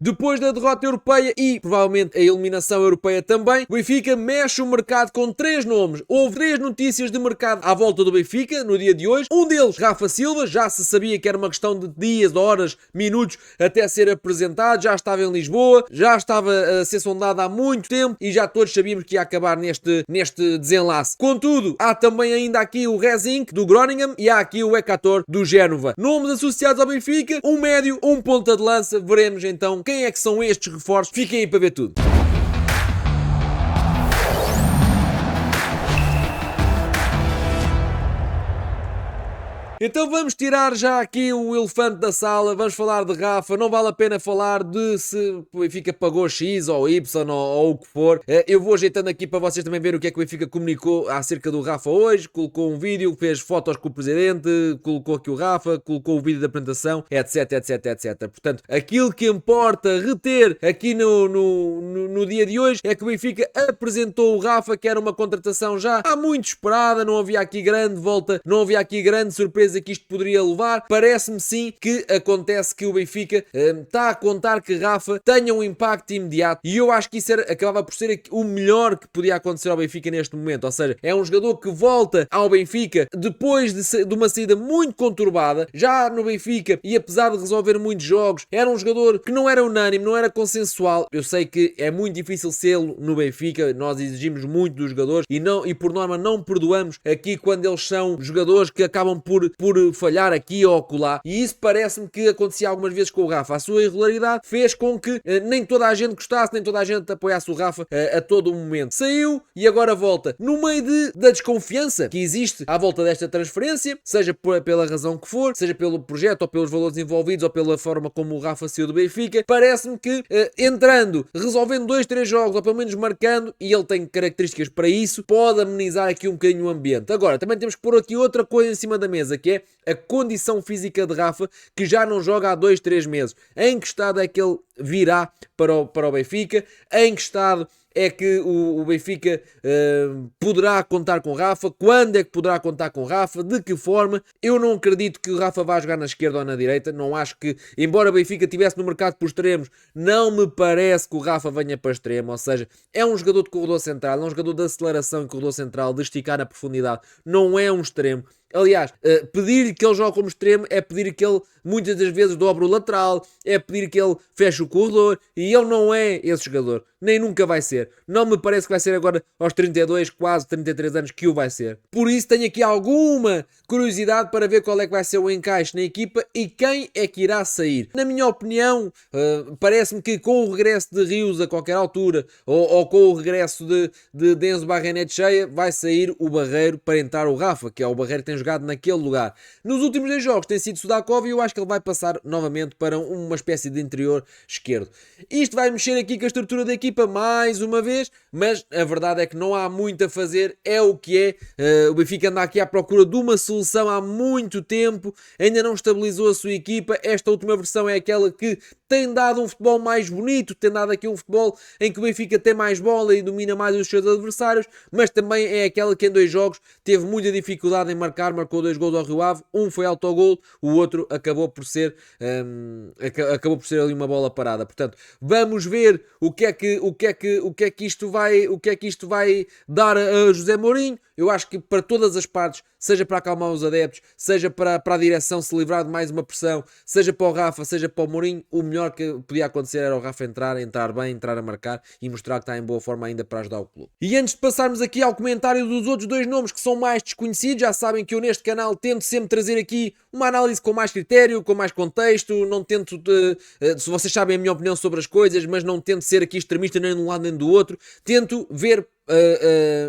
Depois da derrota europeia e provavelmente a eliminação europeia também, o Benfica mexe o mercado com 3 nomes. Houve 3 notícias de mercado à volta do Benfica no dia de hoje. Um deles, Rafa Silva, já se sabia que era uma questão de dias, horas, minutos até ser apresentado, já estava em Lisboa, já estava a ser sondado há muito tempo e já todos sabíamos que ia acabar neste desenlace. Contudo, há também ainda aqui o Rezink do Groningen e há aqui o Ekator do Génova. Nomes associados ao Benfica, um médio, um ponta de lança. Veremos então quem é que são estes reforços. Fiquem aí para ver tudo. Então vamos tirar já aqui o elefante da sala, vamos falar de Rafa, não vale a pena falar de se o Benfica pagou X ou Y ou o que for. Eu vou ajeitando aqui para vocês também ver o que é que o Benfica comunicou acerca do Rafa hoje, colocou um vídeo, fez fotos com o presidente, colocou aqui o Rafa, colocou o vídeo da apresentação, etc, etc, etc. Portanto, aquilo que importa reter aqui no dia de hoje é que o Benfica apresentou o Rafa, que era uma contratação já há muito esperada, não havia aqui grande volta, não havia aqui grande surpresa que isto poderia levar. Parece-me sim que acontece que o Benfica está a contar que Rafa tenha um impacto imediato e eu acho que isso acabava por ser o melhor que podia acontecer ao Benfica neste momento, ou seja, é um jogador que volta ao Benfica depois de uma saída muito conturbada, já no Benfica, e apesar de resolver muitos jogos, era um jogador que não era unânime, não era consensual. Eu sei que é muito difícil sê-lo no Benfica, nós exigimos muito dos jogadores e por norma não perdoamos aqui quando eles são jogadores que acabam por falhar aqui ou acolá, e isso parece-me que acontecia algumas vezes com o Rafa. A sua irregularidade fez com que nem toda a gente gostasse, nem toda a gente apoiasse o Rafa a todo o momento. Saiu e agora volta. No meio da desconfiança que existe à volta desta transferência, seja pela razão que for, seja pelo projeto ou pelos valores envolvidos ou pela forma como o Rafa saiu do Benfica, parece-me que entrando, resolvendo 2, 3 jogos ou pelo menos marcando, e ele tem características para isso, pode amenizar aqui um bocadinho o ambiente. Agora, também temos que pôr aqui outra coisa em cima da mesa, que é a condição física de Rafa, que já não joga há 2, 3 meses. Em que estado é que ele virá para o Benfica? Em que estado é que o Benfica poderá contar com Rafa? Quando é que poderá contar com Rafa? De que forma? Eu não acredito que o Rafa vá jogar na esquerda ou na direita. Não acho que, embora o Benfica estivesse no mercado por extremos, não me parece que o Rafa venha para extremo. Ou seja, é um jogador de corredor central, é um jogador de aceleração em corredor central, de esticar a profundidade. Não é um extremo. Aliás, pedir que ele jogue como extremo é pedir que ele muitas das vezes dobre o lateral, é pedir que ele feche o corredor, e ele não é esse jogador, nem nunca vai ser. Não me parece que vai ser agora aos 32, quase 33 anos que o vai ser. Por isso tenho aqui alguma curiosidade para ver qual é que vai ser o encaixe na equipa e quem é que irá sair. Na minha opinião, parece-me que com o regresso de Rios a qualquer altura, ou com o regresso de Enzo Barrenetxea, vai sair o Barreiro para entrar o Rafa, que é o Barreiro que tem jogado naquele lugar. Nos últimos 2 jogos tem sido Sudakov e eu acho que ele vai passar novamente para uma espécie de interior esquerdo. Isto vai mexer aqui com a estrutura da equipa mais uma vez, mas a verdade é que não há muito a fazer, é o que é. O Benfica anda aqui à procura de uma solução há muito tempo, ainda não estabilizou a sua equipa. Esta última versão é aquela que tem dado um futebol mais bonito, tem dado aqui um futebol em que o Benfica tem mais bola e domina mais os seus adversários, mas também é aquela que em 2 jogos teve muita dificuldade em marcar, marcou 2 gols ao Rio Ave, um foi autogol, o outro acabou por ser ali uma bola parada. Portanto, vamos ver o que é que isto vai dar a José Mourinho. Eu acho que para todas as partes, seja para acalmar os adeptos, seja para a direção se livrar de mais uma pressão, seja para o Rafa, seja para o Mourinho, o melhor que podia acontecer era o Rafa entrar bem, entrar a marcar e mostrar que está em boa forma ainda para ajudar o clube. E antes de passarmos aqui ao comentário dos outros 2 nomes que são mais desconhecidos, já sabem que eu neste canal tento sempre trazer aqui uma análise com mais critério, com mais contexto, não tento, se vocês sabem a minha opinião sobre as coisas, mas não tento ser aqui extremista nem de um lado nem do outro, tento ver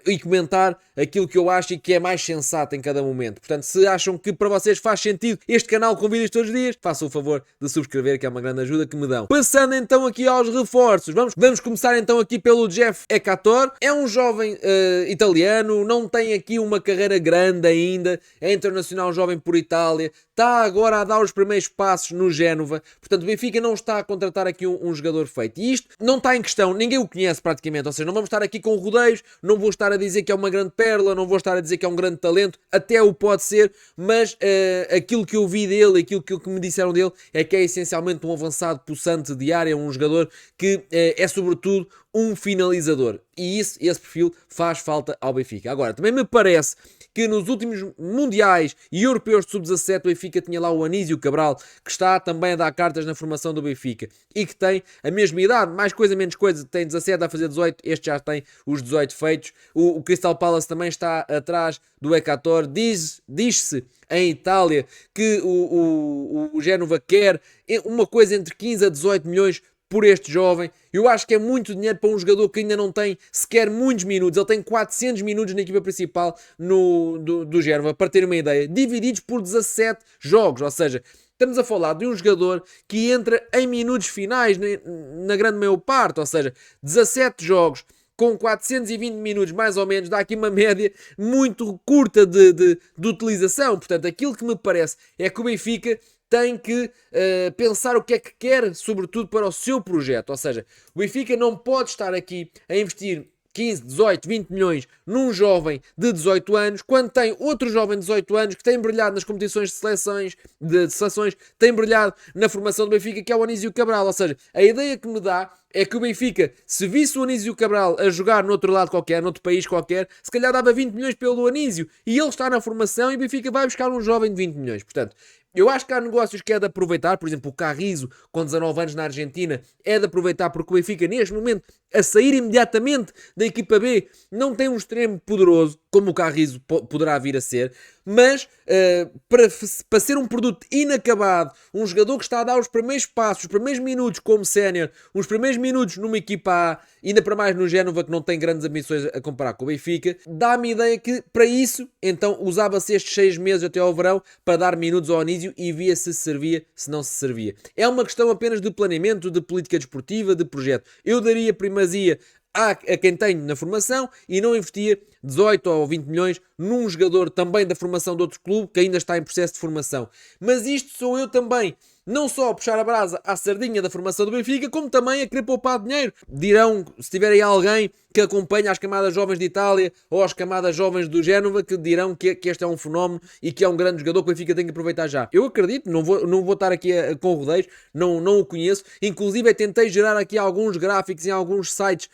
e comentar aquilo que eu acho e que é mais sensato em cada momento. Portanto, se acham que para vocês faz sentido este canal com vídeos todos os dias, façam o favor de subscrever, que é uma grande ajuda que me dão. Passando então aqui aos reforços, vamos começar então aqui pelo Jeff Ekator. É um jovem italiano, não tem aqui uma carreira grande ainda, é internacional jovem por Itália, está agora a dar os primeiros passos no Génova. Portanto, o Benfica não está a contratar aqui um jogador feito. E isto não está em questão, ninguém o conhece praticamente, ou seja, não vamos estar aqui com rodeios rodeios, não vou estar a dizer que é uma grande pérola, não vou estar a dizer que é um grande talento, até o pode ser, mas aquilo que eu vi dele, aquilo que me disseram dele, é que é essencialmente um avançado possante de área, um jogador que é sobretudo um finalizador. E esse perfil faz falta ao Benfica. Agora, também me parece que nos últimos mundiais e europeus de sub-17 o Benfica tinha lá o Anísio Cabral, que está também a dar cartas na formação do Benfica e que tem a mesma idade, mais coisa, menos coisa, tem 17 a fazer 18, este já tem os 18 feitos. O Crystal Palace também está atrás do Ekator. Diz-se em Itália que o Génova quer uma coisa entre 15 a 18 milhões por este jovem. Eu acho que é muito dinheiro para um jogador que ainda não tem sequer muitos minutos. Ele tem 400 minutos na equipa principal do Génova, para ter uma ideia, divididos por 17 jogos, ou seja, estamos a falar de um jogador que entra em minutos finais, na grande maior parte, ou seja, 17 jogos com 420 minutos mais ou menos, dá aqui uma média muito curta de utilização. Portanto, aquilo que me parece é que o Benfica tem que pensar o que é que quer, sobretudo para o seu projeto. Ou seja, o Benfica não pode estar aqui a investir 15, 18, 20 milhões num jovem de 18 anos, quando tem outro jovem de 18 anos que tem brilhado nas competições de seleções, tem brilhado na formação do Benfica, que é o Anísio Cabral. Ou seja, a ideia que me dá é que o Benfica, se visse o Anísio Cabral a jogar noutro lado qualquer, noutro país qualquer, se calhar dava 20 milhões pelo Anísio, e ele está na formação e o Benfica vai buscar um jovem de 20 milhões. Portanto, eu acho que há negócios que é de aproveitar. Por exemplo, o Carrizo, com 19 anos na Argentina, é de aproveitar, porque o Benfica, neste momento, a sair imediatamente da equipa B, não tem um extremo poderoso, como o Carrizo poderá vir a ser, mas para ser um produto inacabado, um jogador que está a dar os primeiros passos, os primeiros minutos como sénior, os primeiros minutos numa equipa A, ainda para mais no Génova, que não tem grandes ambições a comparar com o Benfica, dá-me a ideia que, para isso, então usava-se estes 6 meses até ao verão para dar minutos ao Anísio e via se servia, se não se servia. É uma questão apenas de planeamento, de política desportiva, de projeto. Eu daria primazia a quem tenho na formação e não investia 18 ou 20 milhões num jogador também da formação de outro clube que ainda está em processo de formação. Mas isto sou eu também, não só a puxar a brasa à sardinha da formação do Benfica, como também a querer poupar dinheiro. Dirão, se tiver aí alguém que acompanha as camadas jovens de Itália ou as camadas jovens do Génova, que dirão que este é um fenómeno e que é um grande jogador que o Benfica tem que aproveitar já. Eu acredito, não vou estar aqui com rodeios, não o conheço. Inclusive, tentei gerar aqui alguns gráficos em alguns sites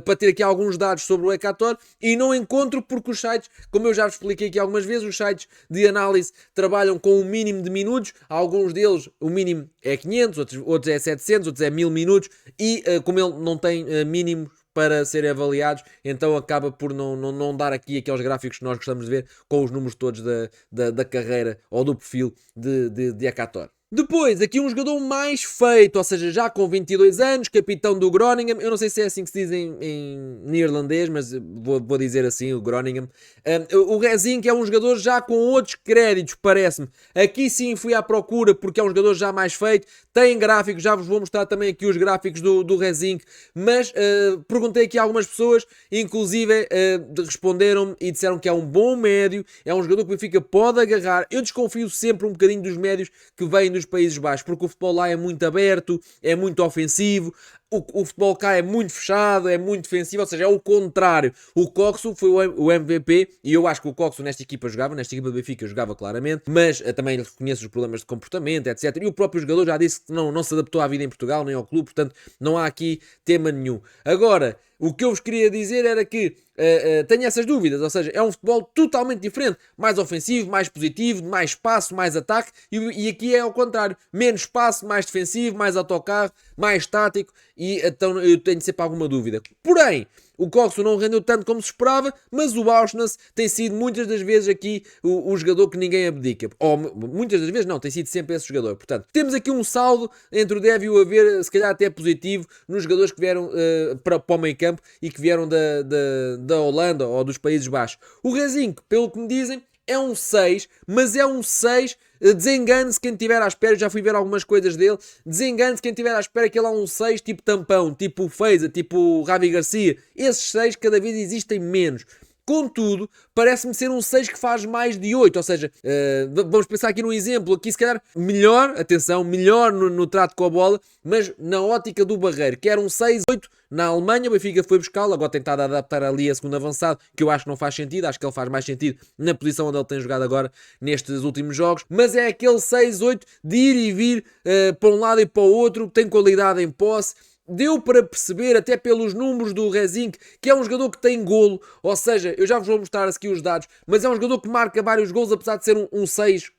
para ter aqui alguns dados sobre o Ekator e não encontro, porque os sites, como eu já vos expliquei aqui algumas vezes, os sites de análise trabalham com um mínimo de minutos. Alguns deles, o mínimo é 500, outros é 700, outros é 1000 minutos e como ele não tem mínimos para serem avaliados, então acaba por não dar aqui aqueles gráficos que nós gostamos de ver com os números todos da carreira ou do perfil de Ekator. Depois, aqui um jogador mais feito, ou seja, já com 22 anos, capitão do Groningen. Eu não sei se é assim que se diz em neerlandês, mas vou dizer assim, o Groningen. O Rezink é um jogador já com outros créditos, parece-me. Aqui sim fui à procura, porque é um jogador já mais feito. Tem gráficos, já vos vou mostrar também aqui os gráficos do Rezink. Mas perguntei aqui a algumas pessoas, inclusive responderam-me e disseram que é um bom médio, é um jogador que o Benfica pode agarrar. Eu desconfio sempre um bocadinho dos médios que vêm dos Países Baixos, porque o futebol lá é muito aberto, é muito ofensivo. O futebol cá é muito fechado, é muito defensivo, ou seja, é o contrário. O Coxo foi o MVP e eu acho que o Coxo nesta equipa do Benfica jogava claramente, mas também reconheço os problemas de comportamento, etc. E o próprio jogador já disse que não se adaptou à vida em Portugal, nem ao clube, portanto não há aqui tema nenhum. Agora, o que eu vos queria dizer era que tenho essas dúvidas, ou seja, é um futebol totalmente diferente, mais ofensivo, mais positivo, mais espaço, mais ataque, e aqui é ao contrário, menos espaço, mais defensivo, mais autocarro, mais tático, e então eu tenho sempre alguma dúvida. Porém, o Coxo não rendeu tanto como se esperava, mas o Auschwitz tem sido muitas das vezes aqui o jogador que ninguém abdica. Ou muitas das vezes não, tem sido sempre esse jogador. Portanto, temos aqui um saldo entre o deve e o haver, se calhar até positivo, nos jogadores que vieram para o meio campo e que vieram da Holanda ou dos Países Baixos. O Rezink, pelo que me dizem, é um 6, mas é um 6, desengane-se quem estiver à espera, já fui ver algumas coisas dele, desengane-se quem estiver à espera que ele é um 6 tipo Tampão, tipo Feiza, tipo Ravi Garcia. Esses 6 cada vez existem menos. Contudo, parece-me ser um 6 que faz mais de 8, ou seja, vamos pensar aqui num exemplo, aqui se calhar melhor, atenção, melhor no trato com a bola, mas na ótica do Barreiro, que era um 6-8 na Alemanha, o Benfica foi buscá-lo, agora tentado adaptar ali a segundo avançado, que eu acho que não faz sentido, acho que ele faz mais sentido na posição onde ele tem jogado agora nestes últimos jogos, mas é aquele 6-8 de ir e vir para um lado e para o outro, tem qualidade em posse. Deu para perceber, até pelos números do Rezink, que é um jogador que tem golo, ou seja, eu já vos vou mostrar aqui os dados, mas é um jogador que marca vários golos, apesar de ser um 6-8.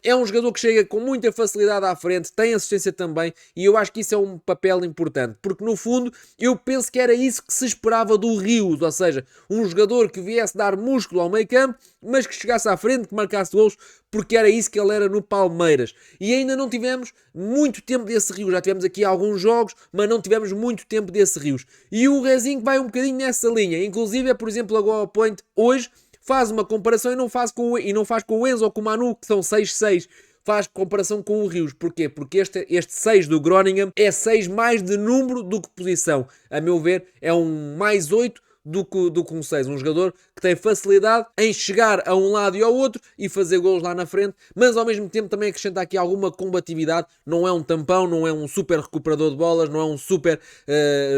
É um jogador que chega com muita facilidade à frente, tem assistência também, e eu acho que isso é um papel importante, porque no fundo eu penso que era isso que se esperava do Rios, ou seja, um jogador que viesse dar músculo ao meio campo, mas que chegasse à frente, que marcasse golos, porque era isso que ele era no Palmeiras. E ainda não tivemos muito tempo desse Rios, já tivemos aqui alguns jogos, mas não tivemos muito tempo desse Rios. E o Rezinho vai um bocadinho nessa linha, inclusive, por exemplo, agora ao Point, hoje, faz uma comparação e não faz com o Enzo ou com o Manu, que são 6-6. Faz comparação com o Rios. Porquê? Porque este 6 do Groningen é 6 mais de número do que posição. A meu ver, é um mais 8 do que um 6. Um jogador que tem facilidade em chegar a um lado e ao outro e fazer golos lá na frente, mas ao mesmo tempo também acrescenta aqui alguma combatividade. Não é um tampão, não é um super recuperador de bolas, não é um super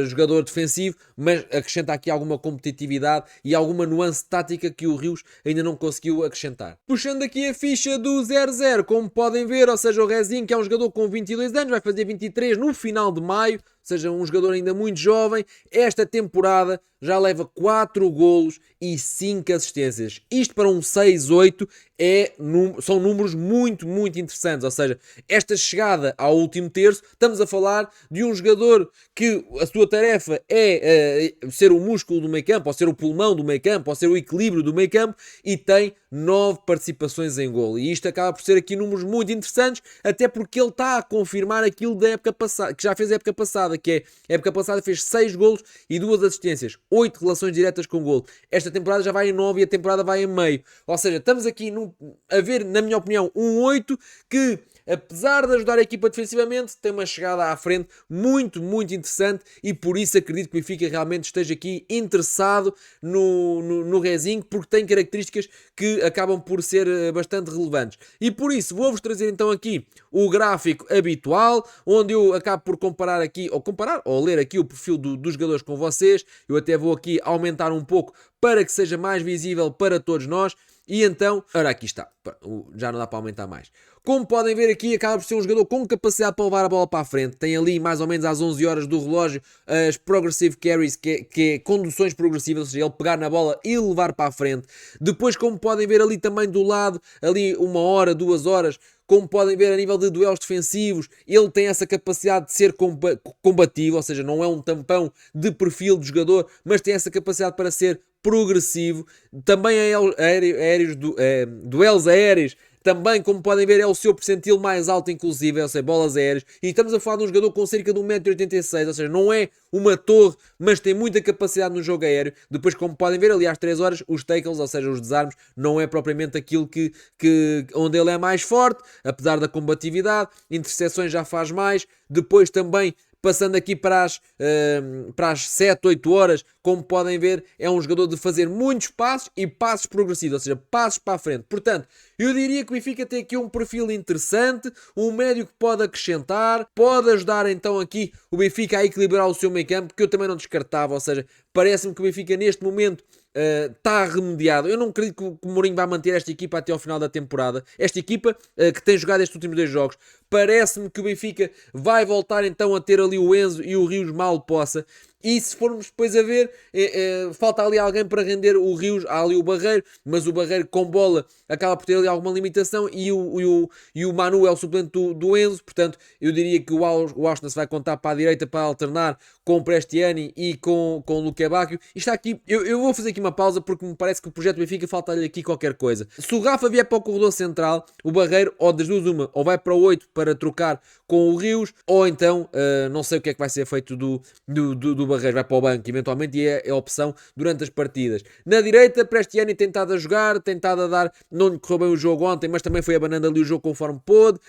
jogador defensivo, mas acrescenta aqui alguma competitividade e alguma nuance tática que o Rios ainda não conseguiu acrescentar. Puxando aqui a ficha do 0-0, como podem ver, ou seja, o Rezinho, que é um jogador com 22 anos, vai fazer 23 no final de maio, ou seja, um jogador ainda muito jovem. Esta temporada já leva 4 golos e 5 assistências. Isto para um 6-8 são números muito, muito interessantes. Ou seja, esta chegada ao último terço, estamos a falar de um jogador que a sua tarefa é ser o músculo do meio campo, ou ser o pulmão do meio campo, ou ser o equilíbrio do meio campo, e tem 9 participações em golo. E isto acaba por ser aqui números muito interessantes, até porque ele está a confirmar aquilo da época passada, que já fez a época passada, que é a época passada fez 6 golos e 2 assistências, 8 relações diretas com golo. Esta temporada já vai em 9 e a temporada vai em meio. Ou seja, estamos aqui a ver, na minha opinião, um 8 que, apesar de ajudar a equipa defensivamente, tem uma chegada à frente muito, muito interessante, e por isso acredito que o Benfica realmente esteja aqui interessado no Rezinho, porque tem características que acabam por ser bastante relevantes. E por isso vou-vos trazer então aqui o gráfico habitual, onde eu acabo por comparar aqui, ou ler aqui o perfil dos jogadores com vocês. Eu até vou aqui aumentar um pouco para que seja mais visível para todos nós. E então, ora, aqui está, já não dá para aumentar mais. Como podem ver aqui, acaba por ser um jogador com capacidade para levar a bola para a frente. Tem ali mais ou menos às 11 horas do relógio as progressive carries, que é conduções progressivas, ou seja, ele pegar na bola e levar para a frente. Depois, como podem ver ali também do lado, ali 1 hora, 2 horas, como podem ver a nível de duelos defensivos, ele tem essa capacidade de ser combativo, ou seja, não é um tampão de perfil de jogador, mas tem essa capacidade para ser progressivo. Também duelos aéreos, também, como podem ver, é o seu percentil mais alto, inclusive, ou seja, bolas aéreas. E estamos a falar de um jogador com cerca de 1,86m, ou seja, não é uma torre, mas tem muita capacidade no jogo aéreo. Depois, como podem ver, ali às 3 horas, os tackles, ou seja, os desarmes, não é propriamente aquilo onde ele é mais forte, apesar da combatividade. Interseções já faz mais. Depois também, passando aqui para as 7, 8 horas, como podem ver, é um jogador de fazer muitos passos e passos progressivos, ou seja, passos para a frente. Portanto, eu diria que o Benfica tem aqui um perfil interessante, um médio que pode acrescentar, pode ajudar então aqui o Benfica a equilibrar o seu meio campo, que eu também não descartava, ou seja, parece-me que o Benfica neste momento está remediado. Eu não acredito que o Mourinho vai manter esta equipa até ao final da temporada. Esta equipa que tem jogado estes últimos 2 jogos, parece-me que o Benfica vai voltar então a ter ali o Enzo e o Rios mal possa. E se formos depois a ver, falta ali alguém para render o Rios. Há ali o Barreiro, mas o Barreiro com bola acaba por ter ali alguma limitação, e o Manu é o suplente do Enzo. Portanto, eu diria que o Auschwitz vai contar para a direita para alternar com o Prestiani e com o Luque Bacchio. E está aqui, eu vou fazer aqui uma pausa, porque me parece que o projeto Benfica falta-lhe aqui qualquer coisa. Se o Rafa vier para o corredor central, o Barreiro, ou das duas uma, ou vai para o 8 para trocar com o Rios, ou então não sei o que é que vai ser feito do Barreiro, vai para o banco eventualmente, e é a opção durante as partidas. Na direita, Prestiani tentado a jogar, tentado a dar, não lhe correu bem o jogo ontem, mas também foi abanando ali o jogo conforme pôde,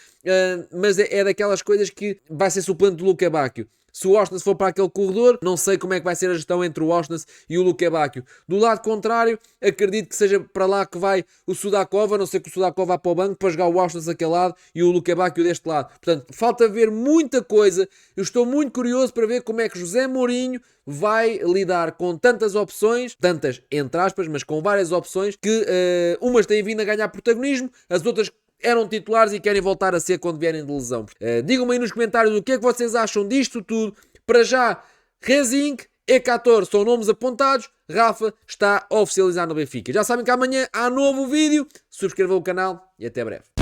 mas é daquelas coisas que vai ser suplente do Luque Bacchio. se o Oshness for para aquele corredor, não sei como é que vai ser a gestão entre o Oshness e o Lukebakio. Do lado contrário, acredito que seja para lá que vai o Sudakov, a não ser que o Sudakov vá para o banco para jogar o Oshness daquele lado e o Lukebakio deste lado. Portanto, falta ver muita coisa. Eu estou muito curioso para ver como é que José Mourinho vai lidar com tantas opções, tantas entre aspas, mas com várias opções, que umas têm vindo a ganhar protagonismo, as outras eram titulares e querem voltar a ser quando vierem de lesão. Digam-me aí nos comentários o que é que vocês acham disto tudo. Para já, Rezink, E14 são nomes apontados. Rafa está oficializado no Benfica. Já sabem que amanhã há novo vídeo. Subscrevam o canal e até breve.